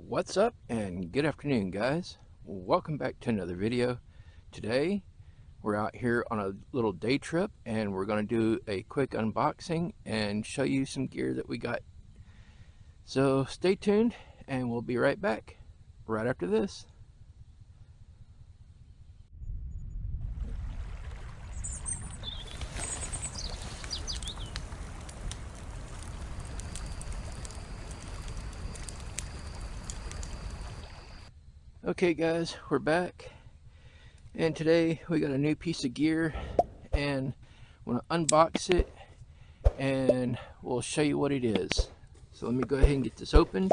What's up and good afternoon, guys. Welcome back to another video. Today we're out here on a little day trip and we're going to do a quick unboxing and show you some gear that we got. So stay tuned and we'll be right back right after this. Okay guys, we're back and today we got a new piece of gear and I'm going to unbox it and we'll show you what it is. So let me go ahead and get this opened.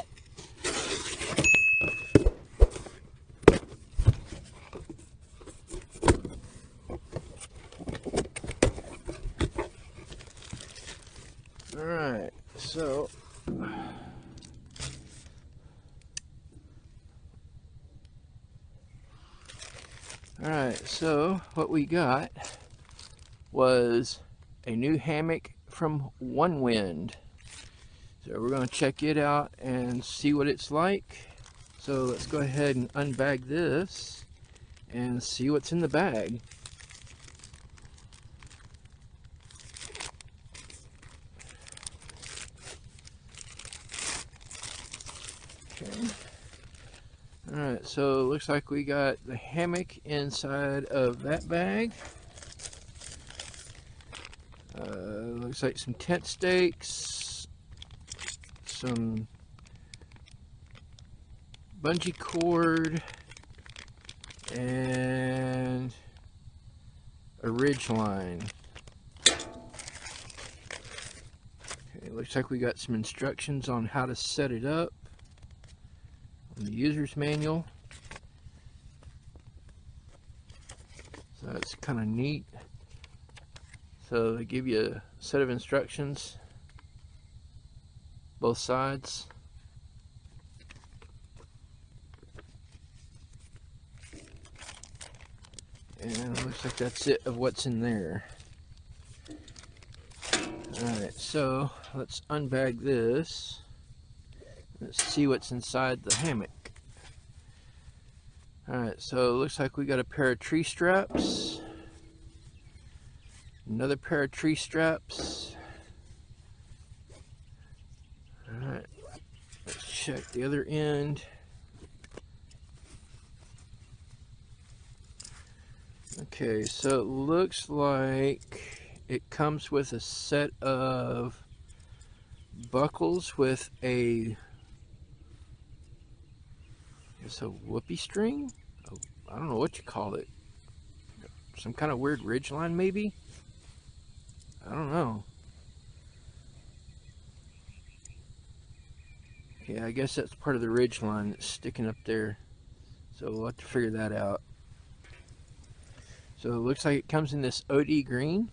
Alright, so what we got was a new hammock from Onewind. So we're going to check it out and see what it's like. So let's go ahead and unbag this and see what's in the bag. Okay. Alright, so it looks like we got the hammock inside of that bag. Looks like some tent stakes, some bungee cord, and a ridge line. Okay, looks like we got some instructions on how to set it up on the user's manual. So that's kind of neat. So they give you a set of instructions, both sides. And it looks like that's it of what's in there. Alright, so let's unbag this. Let's see what's inside the hammock. Alright, so it looks like we got a pair of tree straps. Another pair of tree straps. Alright, let's check the other end. Okay, so it looks like it comes with a set of buckles with a whoopee string? I don't know what you call it. Some kind of weird ridge line maybe? I don't know. Yeah, I guess that's part of the ridge line that's sticking up there. So we'll have to figure that out. So it looks like it comes in this OD green.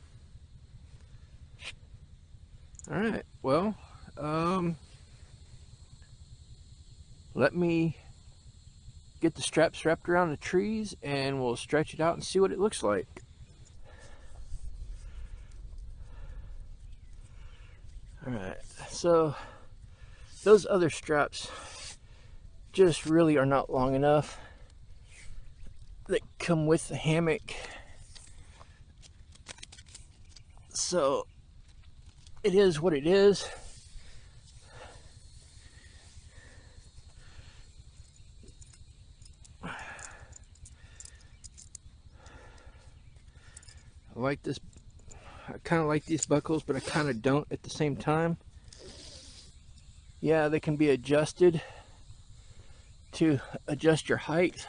Alright, well, let me get the straps wrapped around the trees and we'll stretch it out and see what it looks like. Alright, so those other straps just really are not long enough that come with the hammock. So it is what it is. I like this. I kind of like these buckles, but I kind of don't at the same time. Yeah, they can be adjusted to adjust your height.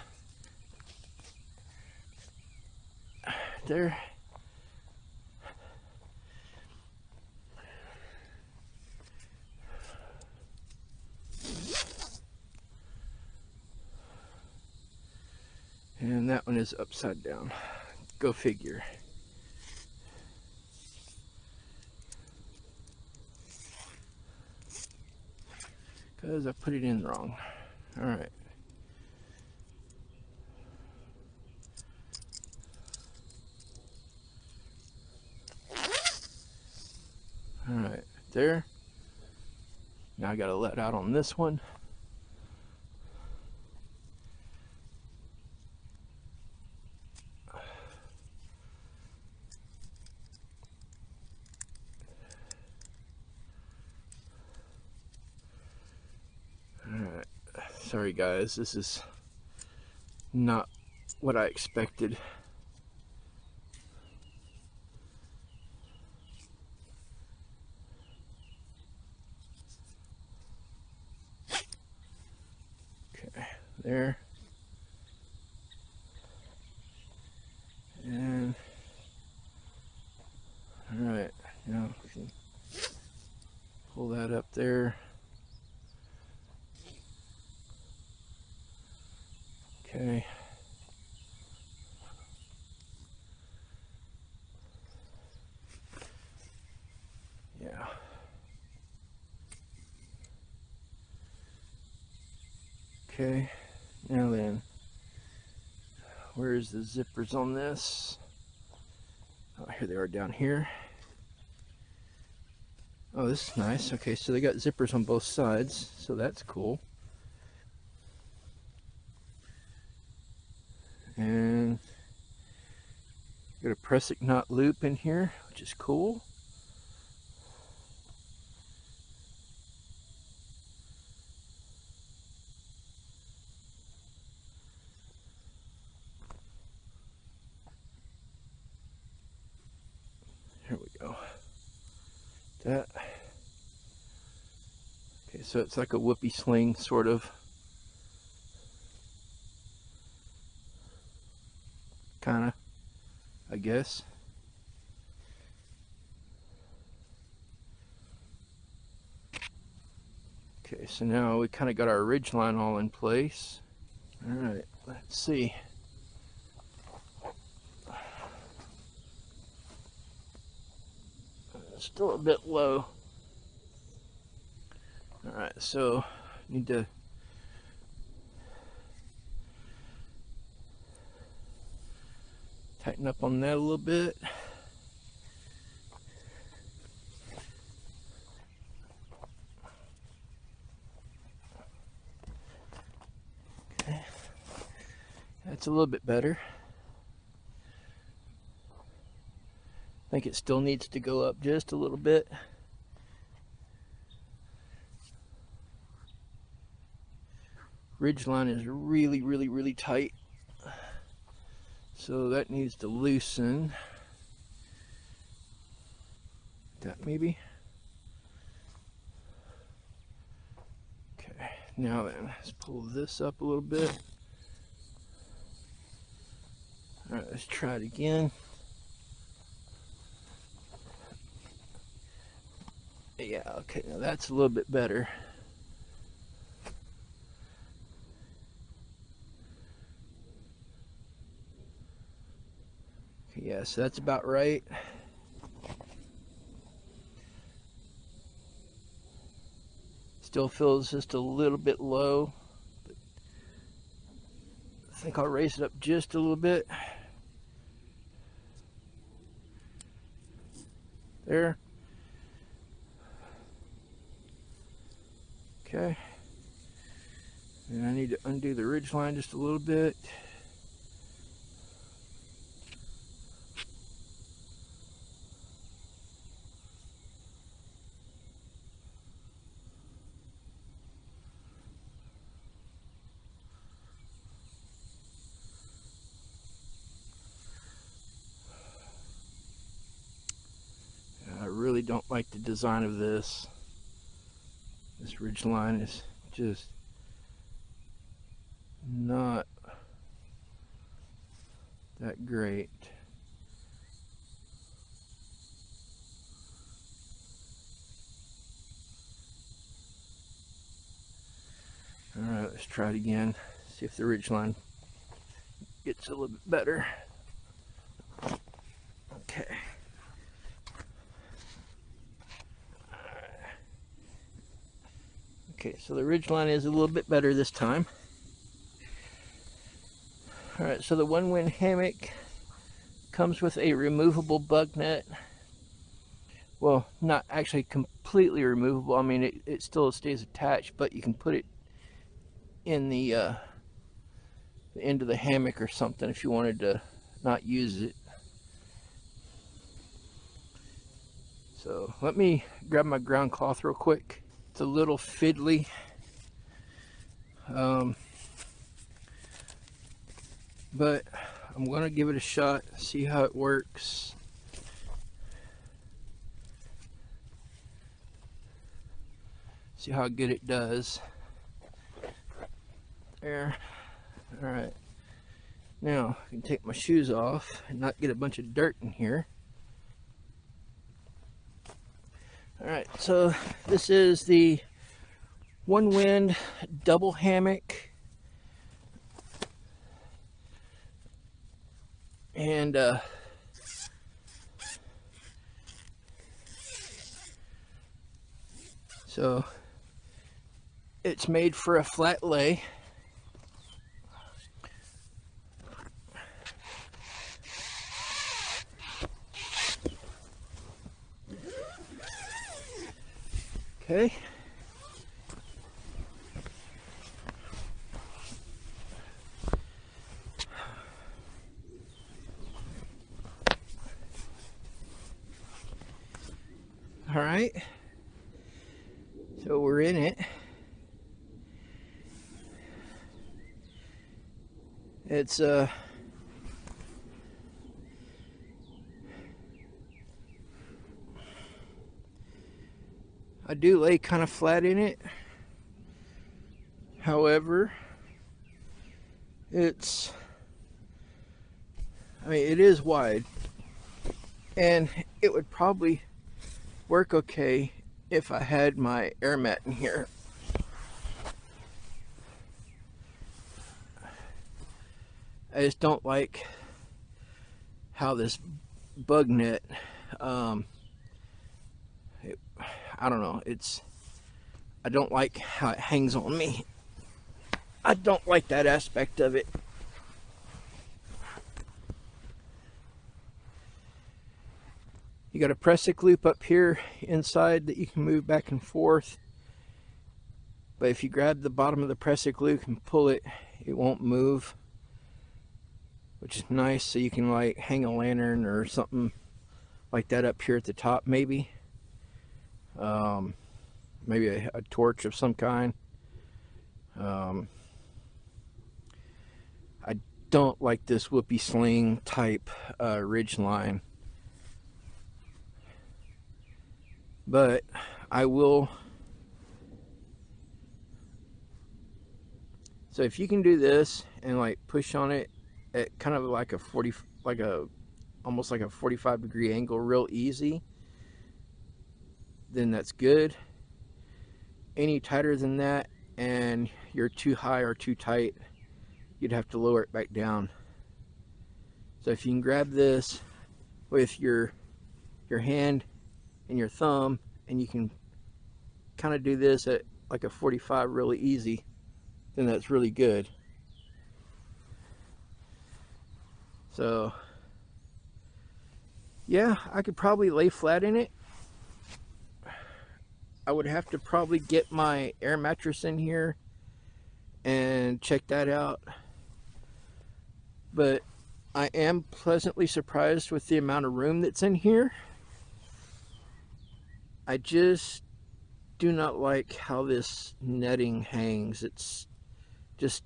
There. And that one is upside down. Go figure. Because I put it in wrong. Alright. Alright, there. Now I gotta let out on this one. Sorry guys, this is not what I expected. Okay, there. And all right, now we can pull that up there. Okay. Yeah. Okay. Now then, where's the zippers on this? Oh, here they are down here. Oh, this is nice. Okay, so they got zippers on both sides, so that's cool. And got a press-it knot loop in here, which is cool. Here we go. That. Okay, so it's like a whoopee sling, sort of. Kinda, I guess. Okay, so now we kind of got our ridge line all in place. All right, let's see. Still a bit low. All right, so need to tighten up on that a little bit. Okay, that's a little bit better. I think it still needs to go up just a little bit. Ridge line is really tight, so that needs to loosen. That maybe. Okay, now then, let's pull this up a little bit. All right, let's try it again. Yeah, okay, now that's a little bit better. Okay, yeah, so that's about right. Still feels just a little bit low, but I think I'll raise it up just a little bit. There. Okay. And I need to undo the ridge line just a little bit. I really don't like the design of this. This ridge line is just not that great. All right, let's try it again. See if the ridge line gets a little bit better. Okay. Okay, so the ridge line is a little bit better this time. All right, so the Onewind Hammock comes with a removable bug net. Well, not actually completely removable. I mean, it still stays attached, but you can put it in the end of the hammock or something if you wanted to not use it. So let me grab my ground cloth real quick. It's a little fiddly. But I'm gonna give it a shot, see how it works. See how good it does. There. Alright. Now I can take my shoes off and not get a bunch of dirt in here. Alright, so this is the Onewind double hammock. And so it's made for a flat lay. Okay. All right. So we're in it. It's I do lay kind of flat in it. However, it is wide, and it would probably work okay if I had my air mat in here. I just don't like how this bug net, I don't know, I don't like how it hangs on me. I don't like that aspect of it. You got a press-stick loop up here inside that you can move back and forth. But if you grab the bottom of the press-stick loop and pull it, it won't move. Which is nice, so you can like hang a lantern or something like that up here at the top maybe. Maybe a torch of some kind. I don't like this whoopee sling type ridge line. But I will. So if you can do this and like push on it at kind of like a almost like a 45-degree angle real easy, then that's good. Any tighter than that and you're too high or too tight, you'd have to lower it back down. So if you can grab this with your hand and your thumb, and you can kind of do this at like a 45 really easy, then that's really good. So yeah, I could probably lay flat in it. I would have to probably get my air mattress in here and check that out. But I am pleasantly surprised with the amount of room that's in here. I just do not like how this netting hangs. It's just,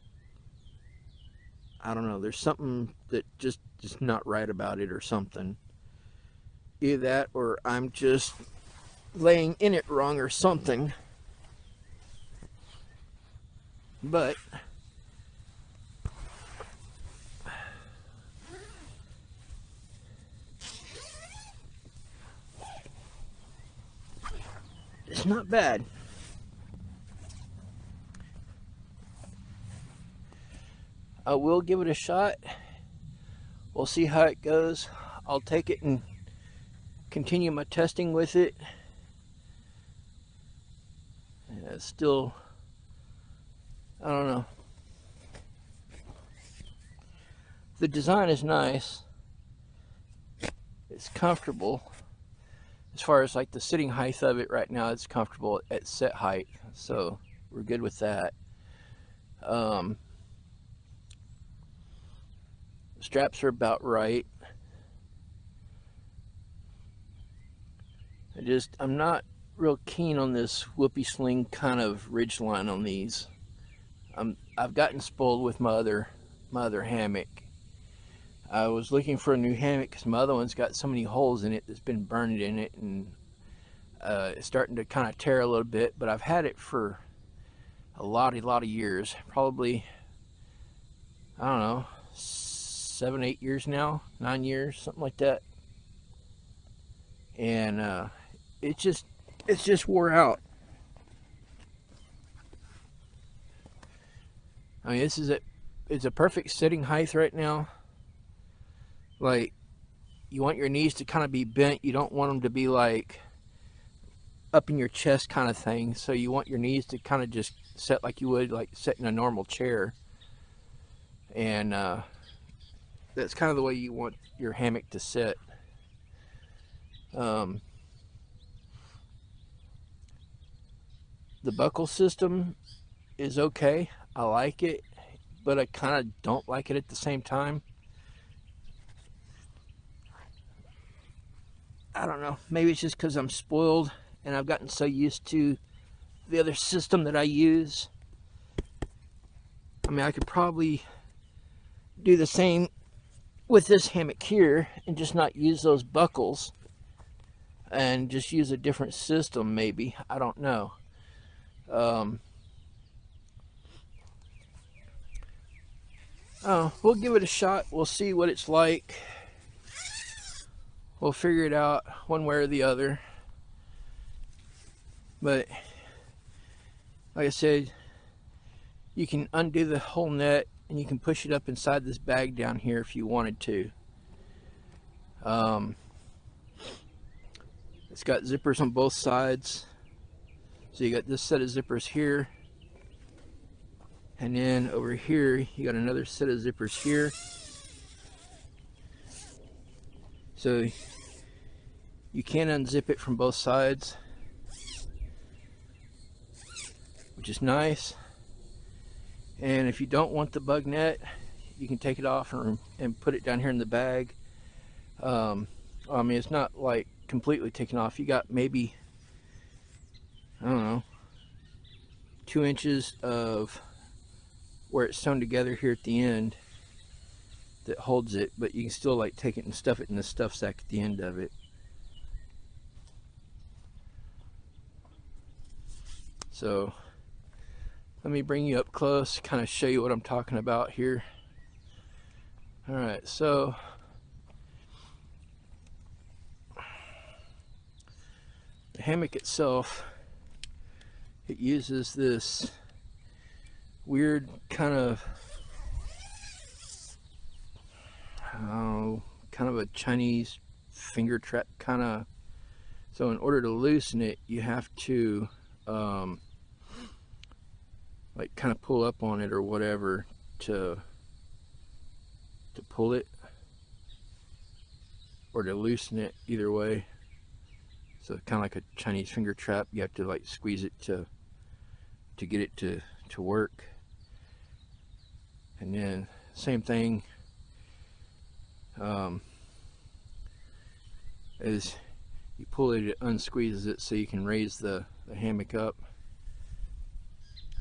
I don't know, there's something that just is not right about it or something. Either that or I'm just laying in it wrong or something. But it's not bad. I will give it a shot. We'll see how it goes. I'll take it and continue my testing with it. Yeah, it's still, I don't know. The design is nice. It's comfortable. As far as like the sitting height of it right now, it's comfortable at set height. So we're good with that. Straps are about right. I'm not real keen on this whoopee sling kind of ridge line on these. I've gotten spoiled with my other hammock. I was looking for a new hammock because my other one's got so many holes in it that's been burned in it, and it's starting to kind of tear a little bit. But I've had it for a lot of years, probably, I don't know, 7, 8 years now, 9 years, something like that. And it's just wore out. I mean, it's a perfect sitting height right now. Like, you want your knees to kind of be bent. You don't want them to be like up in your chest kind of thing. So you want your knees to kind of just set like you would like sit in a normal chair. And that's kind of the way you want your hammock to sit. The buckle system is okay. I like it, but I kind of don't like it at the same time. I don't know. Maybe it's just because I'm spoiled and I've gotten so used to the other system that I use. I mean, I could probably do the same with this hammock here and just not use those buckles and just use a different system, maybe. I don't know. We'll give it a shot. We'll see what it's like. We'll figure it out one way or the other. But like I said, you can undo the whole net and you can push it up inside this bag down here if you wanted to. It's got zippers on both sides. So you got this set of zippers here. And then over here, you got another set of zippers here. So you can unzip it from both sides, which is nice. And if you don't want the bug net, you can take it off and put it down here in the bag. I mean, it's not like completely taken off. You got maybe, I don't know, 2 inches of where it's sewn together here at the end that holds it, but you can still like take it and stuff it in the stuff sack at the end of it. So let me bring you up close, kind of show you what I'm talking about here. All right, so the hammock itself, it uses this weird kind of a Chinese finger trap kind of. So in order to loosen it, you have to like kind of pull up on it or whatever to pull it, or to loosen it, either way. So kind of like a Chinese finger trap, you have to like squeeze it to get it to work. And then same thing as you pull it, it unsqueezes it so you can raise the hammock up.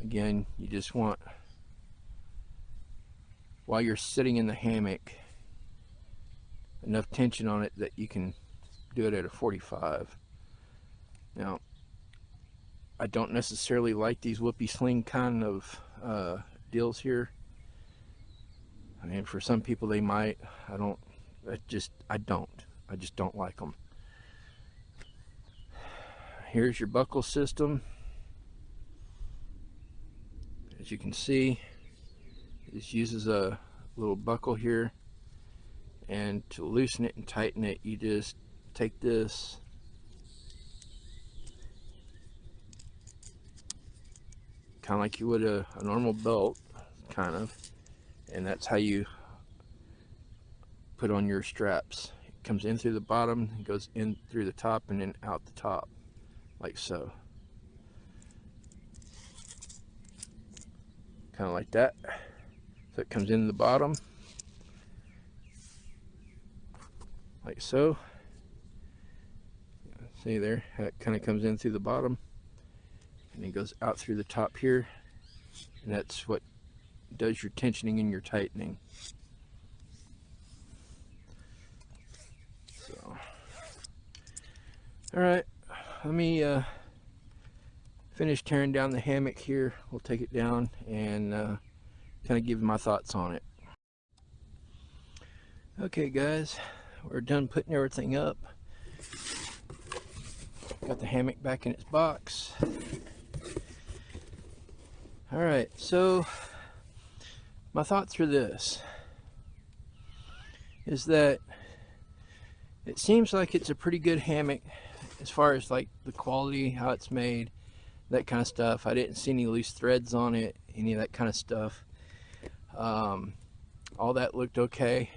Again, you just want, while you're sitting in the hammock, enough tension on it that you can do it at a 45. Now, I don't necessarily like these whoopee sling kind of deals here. I mean, for some people they might. I just don't like them. Here's your buckle system. As you can see, this uses a little buckle here, and to loosen it and tighten it, you just take this kind of like you would a normal belt, kind of, and that's how you put on your straps. It comes in through the bottom, it goes in through the top, and then out the top, like so. Kind of like that. So it comes in the bottom, like so. See there, how it kind of comes in through the bottom, and it goes out through the top here. and that's what does your tensioning and your tightening. So, all right, let me finish tearing down the hammock here. We'll take it down and kind of give my thoughts on it. Okay guys, we're done putting everything up. Got the hammock back in its box. Alright, so my thoughts are this, is that it seems like it's a pretty good hammock as far as like the quality, how it's made, that kind of stuff. I didn't see any loose threads on it, any of that kind of stuff. All that looked okay.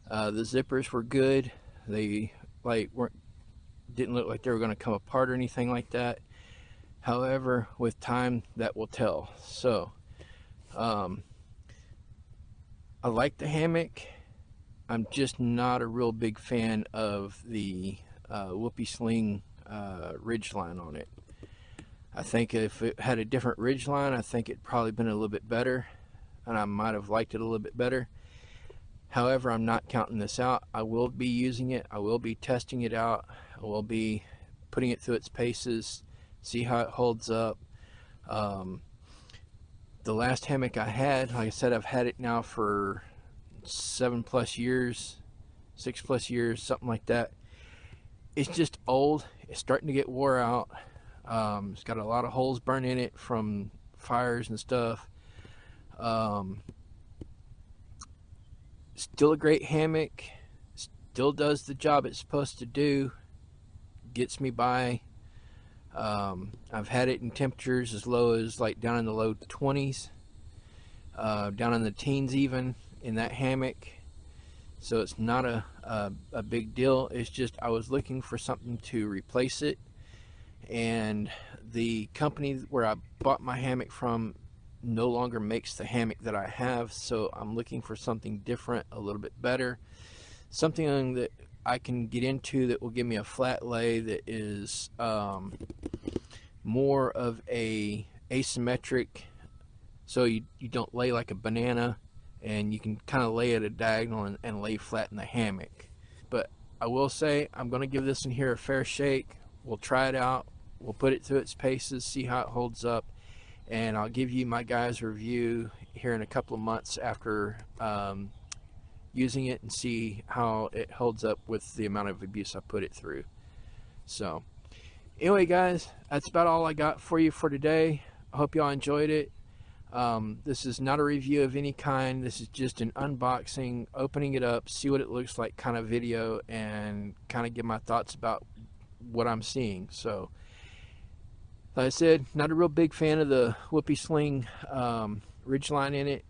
The zippers were good. They didn't look like they were going to come apart or anything like that. However, with time, that will tell. So, I like the hammock. I'm just not a real big fan of the whoopee sling ridge line on it. I think if it had a different ridge line, I think it'd probably been a little bit better, and I might have liked it a little bit better. However, I'm not counting this out. I will be using it. I will be testing it out. I will be putting it through its paces, see how it holds up. The last hammock I had, like I said, I've had it now for 7+ years, 6+ years, something like that. It's just old. It's starting to get wore out. It's got a lot of holes burned in it from fires and stuff. Still a great hammock, still does the job it's supposed to do, gets me by. I've had it in temperatures as low as like down in the low 20s, down in the teens even in that hammock. So it's not a big deal. It's just I was looking for something to replace it, and the company where I bought my hammock from no longer makes the hammock that I have, so I'm looking for something different, a little bit better, something that I can get into that will give me a flat lay that is more of a asymmetric, so you don't lay like a banana, and you can kind of lay at a diagonal and lay flat in the hammock. But I will say I'm going to give this in here a fair shake. We'll try it out, we'll put it through its paces, see how it holds up, and I'll give you my guys' review here in a couple of months after using it, and see how it holds up with the amount of abuse I put it through. So anyway guys, that's about all I got for you for today. I hope y'all enjoyed it. This is not a review of any kind. This is just an unboxing, opening it up, see what it looks like kind of video, and kind of give my thoughts about what I'm seeing. So like I said, not a real big fan of the whoopee sling ridgeline in it,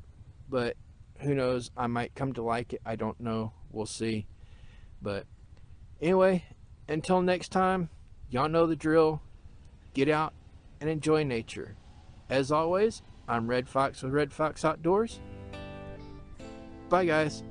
but who knows, I might come to like it. I don't know, we'll see. But anyway, until next time, y'all know the drill. Get out and enjoy nature. As always, I'm Red Fox with Red Fox Outdoors. Bye guys.